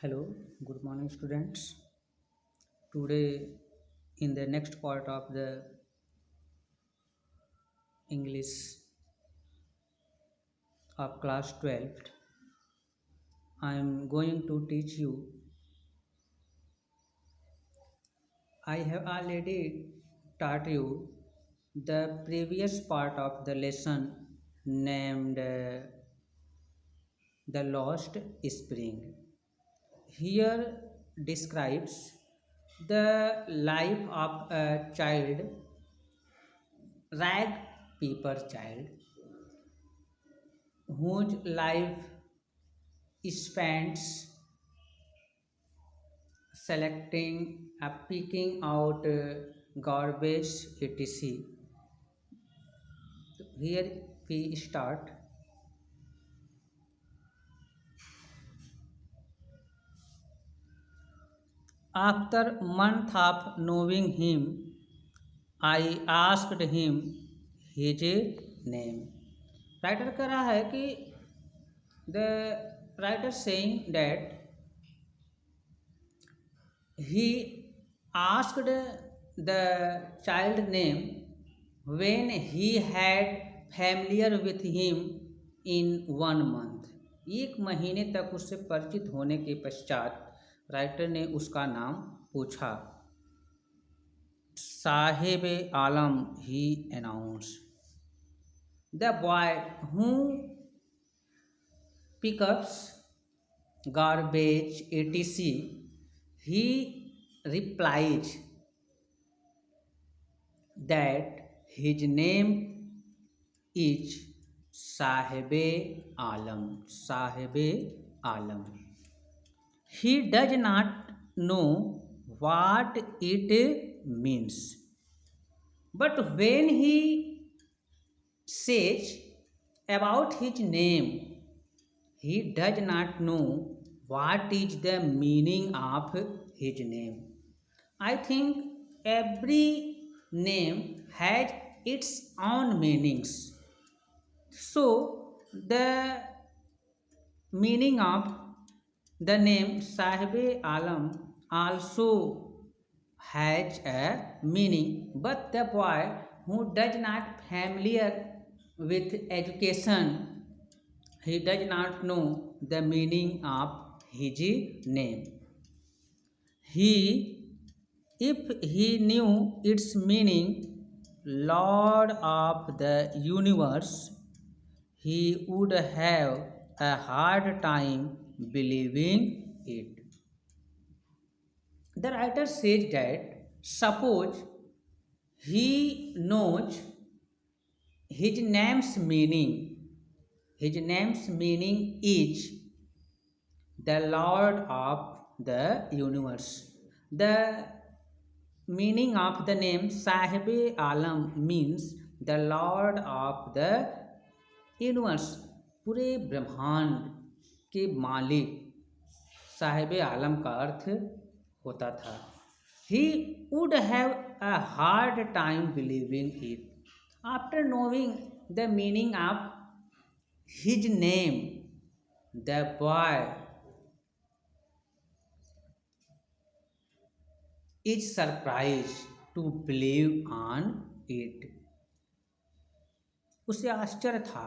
Hello, good morning, students. Today, in the next part of the English of class 12, I am going to teach you. I have already taught you the previous part of the lesson named The Lost Spring. Here describes the life of a child, rag paper child, whose life spends selecting, picking out garbage, etc. Here we start. After month of knowing him, I asked him his name. Writer कह रहा है कि the writer saying that he asked the child name when he had familiar with him in 1 month. एक महीने तक उससे परिचित होने के पश्चात राइटर ने उसका नाम पूछा. साहेब आलम, he announced. The boy who pickups garbage, etc. He replies that his name is Sahib Alam. Sahib Alam. He does not know what it means. But when he says about his name, he does not know what is the meaning of his name. I think every name has its own meanings. So, the meaning of the name Sahib Alam also has a meaning, but the boy who does not familiar with education, he does not know the meaning of his name. If he knew its meaning, Lord of the universe, he would have a hard time believing it. The writer says that suppose he knows his name's meaning. His name's meaning is the Lord of the universe. The meaning of the name Sahib Alam means the Lord of the universe. पूरे ब्रह्मांड के मालिक साहिब आलम का अर्थ होता था. He would have a hard time believing it. After knowing the meaning of his name, the boy is surprised to believe on it. उसे आश्चर्य था,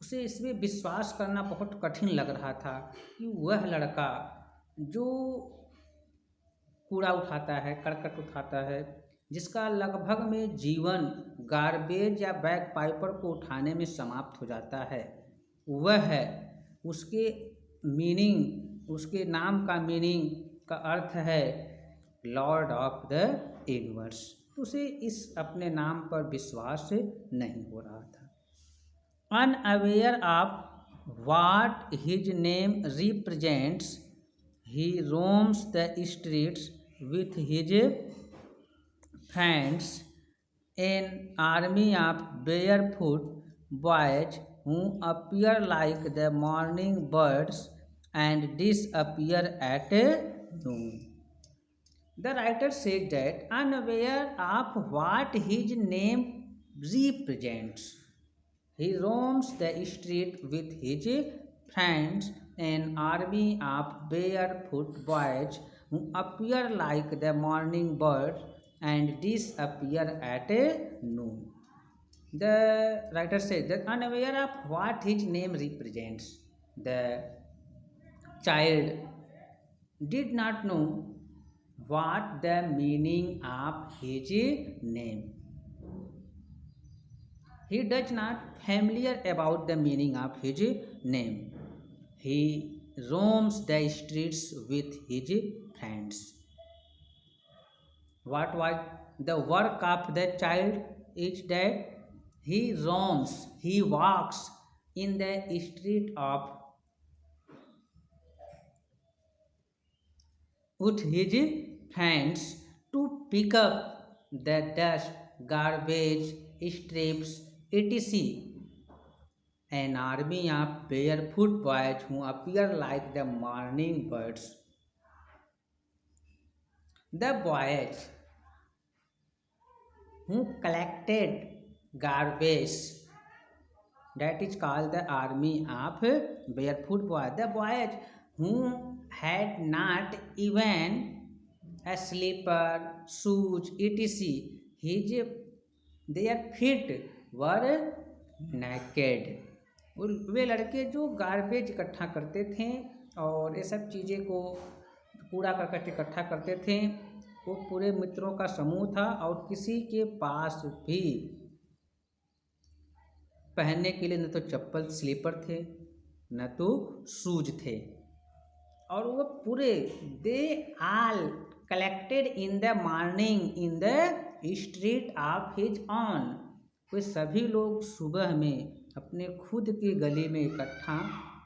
उसे इसमें विश्वास करना बहुत कठिन लग रहा था कि वह लड़का जो कूड़ा उठाता है, करकट उठाता है, जिसका लगभग में जीवन गार्बेज या बैग पाइपर को उठाने में समाप्त हो जाता है, वह है उसके मीनिंग, उसके नाम का मीनिंग का अर्थ है लॉर्ड ऑफ द यूनिवर्स. उसे इस अपने नाम पर विश्वास नहीं हो रहा था. Unaware of what his name represents, he roams the streets with his friends, an army of barefoot boys who appear like the morning birds and disappear at noon. The writer said that unaware of what his name represents, he roams the street with his friends an army of barefoot boys who appear like the morning bird and disappear at noon. The writer says that unaware of what his name represents, the child did not know what the meaning of his name. He does not familiar about the meaning of his name. He roams the streets with his friends. What was the work of the child is that he roams, he walks in the street of with his friends to pick up the dust, garbage, strips, etc. An army of barefoot boys who appear like the morning birds. The boys who collected garbage, that is called the army of barefoot boys. The boys who had not even a slipper, shoes, etc. His their feet were naked. वे लड़के जो garbage इकट्ठा करते थे और ये सब चीज़ें को कूड़ा करकट इकट्ठा करते थे, वो पूरे मित्रों का समूह था और किसी के पास भी पहनने के लिए न तो चप्पल स्लीपर थे न तो शूज थे, और वो पूरे they all collected in the morning in the street of his on. वे सभी लोग सुबह में अपने खुद की गली में इकट्ठा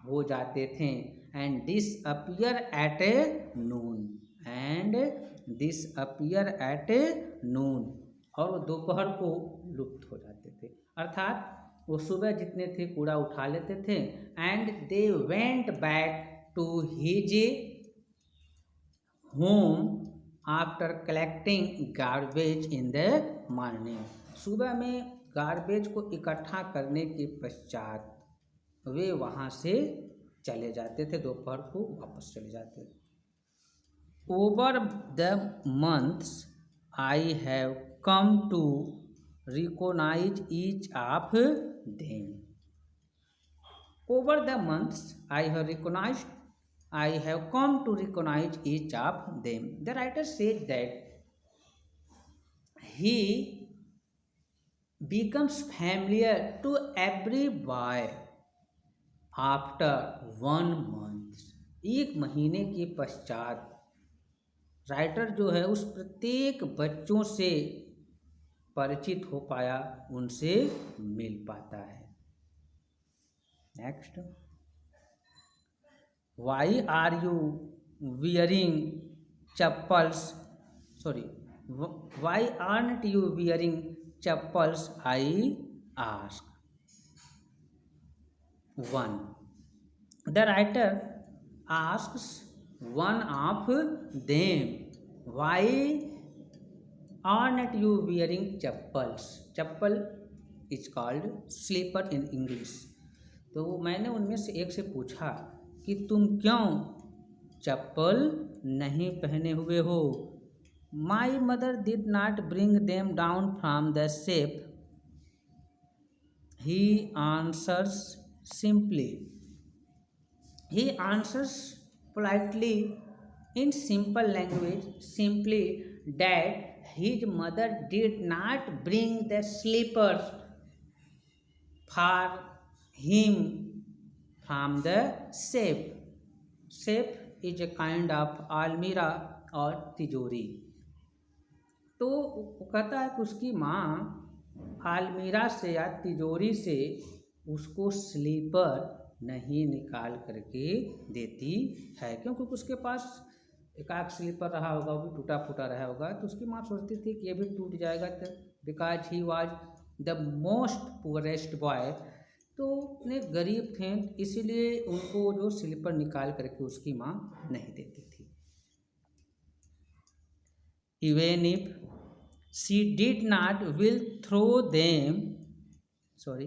हो जाते थे. And this appear at a noon, and this appear at a noon, और वो दोपहर को लुप्त हो जाते थे. अर्थात वो सुबह जितने थे कूड़ा उठा लेते थे. And they went back to his home after collecting garbage in the morning. सुबह में गार्बेज को इकट्ठा करने के पश्चात वे वहाँ से चले जाते थे, दोपहर को वापस चले जाते थे. Over the months I have come to recognize each of them. Over the months, I have come to recognize each of them. The writer says that he becomes familiar to every boy after 1 month. एक महीने के पश्चात writer जो है उस प्रत्येक बच्चों से परिचित हो पाया, उनसे मिल पाता है. Next, why are you wearing chappals, sorry, why aren't you wearing chappals I ask. 1. The writer asks one of them, why aren't you wearing chappals? Chappal is called slipper in English. तो मैंने उनमें से एक से पूछा कि तुम क्यों चप्पल नहीं पहने हुए हो. My mother did not bring them down from the ship. He answers simply. He answers politely in simple language simply that his mother did not bring the slippers for him from the safe. Safe is a kind of almirah और तिजोरी. तो वो कहता है कि उसकी माँ आलमीरा से या तिजोरी से उसको स्लीपर नहीं निकाल करके देती है, क्योंकि उसके पास एक आग स्लीपर रहा होगा, वो भी टूटा फूटा रहा होगा, तो उसकी माँ सोचती थी कि ये भी टूट जाएगा. तो because he was the most poorest boy, तो उतने गरीब थे इसीलिए उनको जो स्लीपर निकाल करके उसकी माँ नहीं देती थी. Even if she did not will throw them, sorry,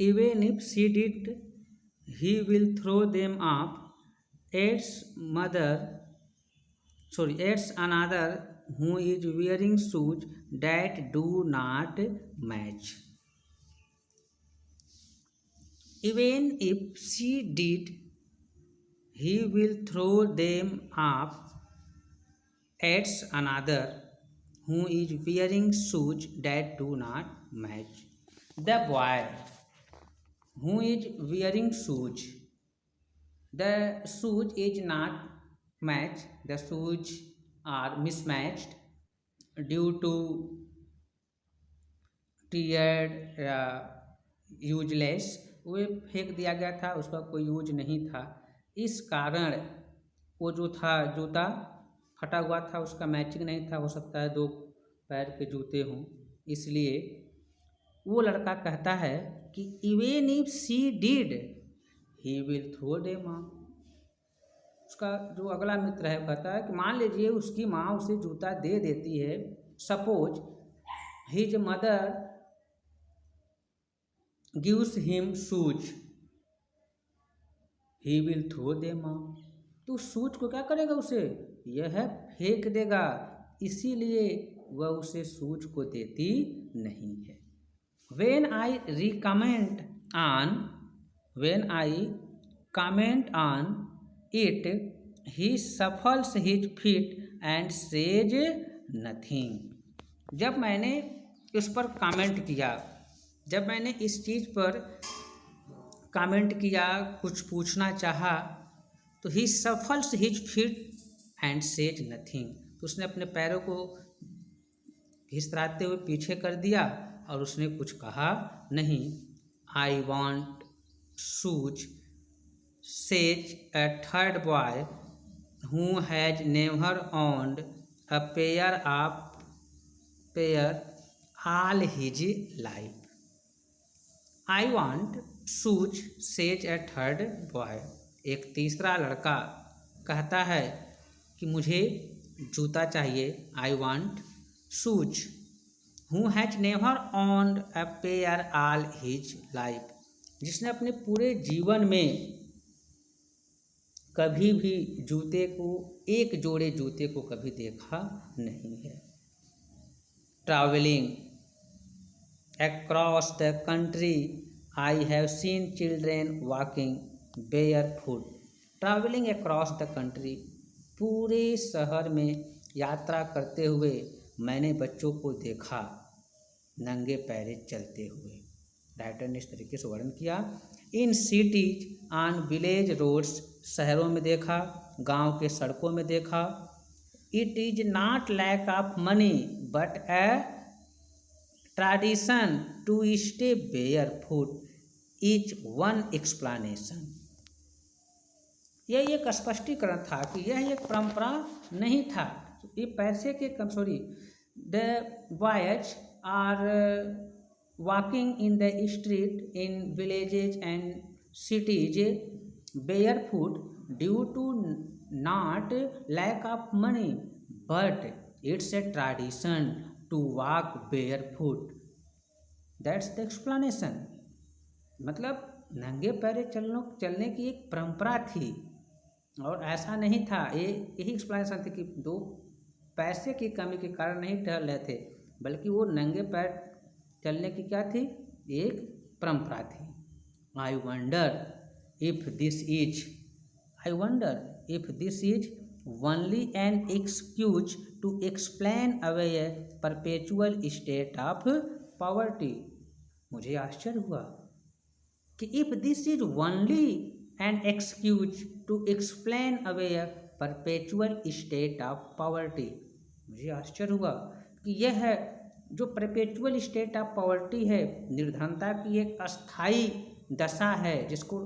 even if she did, he will throw them up. Adds mother, adds another who is wearing shoes that do not match. Even if she did, he will throw them up. Adds another who is wearing shoes that do not match. The boy who is wearing shoes, the shoes is not matched, the shoes are mismatched due to tired useless, वो फेंक दिया गया था, उसका कोई use नहीं था। इस कारण वो जो था जूता फटा हुआ था, उसका मैचिंग नहीं था, हो सकता है 2 पैर के जूते हों, इसलिए वो लड़का कहता है कि even if she did he will throw them out. उसका जो अगला मित्र है कहता है कि मान लीजिए उसकी माँ उसे जूता दे देती है, suppose his mother gives him shoes, he will throw them out. तो शूज को क्या करेगा, उसे यह फेंक देगा, इसीलिए वह उसे शूज को देती नहीं है। When I comment on it, he shuffles his feet and says nothing. जब मैंने इस पर कमेंट किया, जब मैंने इस चीज़ पर कमेंट किया, कुछ पूछना चाहा, तो he shuffles his feet and says nothing, तो उसने अपने पैरों को घिसराते हुए पीछे कर दिया और उसने कुछ कहा नहीं। I want shoes says A third boy who has never owned a pair all his life. I want shoes says A third boy, एक तीसरा लड़का कहता है कि मुझे जूता चाहिए। I want shoes who has never owned a pair all his life, जिसने अपने पूरे जीवन में कभी भी जूते को, एक जोड़े जूते को कभी देखा नहीं है। Travelling across the country I have seen children walking barefoot. Travelling across the country, पूरे शहर में यात्रा करते हुए मैंने बच्चों को देखा नंगे पैरे चलते हुए। राइटर ने इस तरीके से वर्णन किया। In cities on village roads, शहरों में देखा, गांव के सड़कों में देखा। It is not lack of money but a tradition to stay barefoot is one explanation. यह एक स्पष्टीकरण था कि यह एक परंपरा नहीं था। ये पैसे के the boys are walking in the street in villages and cities barefoot due to not lack of money but it's a tradition to walk barefoot. That's the explanation. मतलब नंगे पैरे चलने की एक परंपरा थी और ऐसा नहीं था। ये यही एक्सप्लेनेशन थी कि 2 पैसे की कमी के कारण नहीं टहल रहे थे, बल्कि वो नंगे पैर चलने की क्या थी, एक परंपरा थी। I wonder if this is only an excuse to explain away a perpetual state of poverty. मुझे आश्चर्य हुआ कि if this is only an excuse to explain away a perpetual state of poverty. मुझे आश्चर्य हुआ कि यह जो परपेचुअल स्टेट ऑफ पॉवर्टी है, निर्धनता की एक अस्थाई दशा है जिसको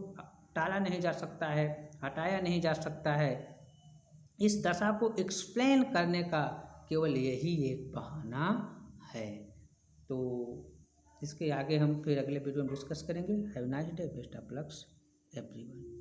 टाला नहीं जा सकता है, हटाया नहीं जा सकता है। इस दशा को एक्सप्लेन करने का केवल यही एक बहाना है। तो इसके आगे हम फिर अगले वीडियो में डिस्कस करेंगे। Have nice day, best of lux everyone.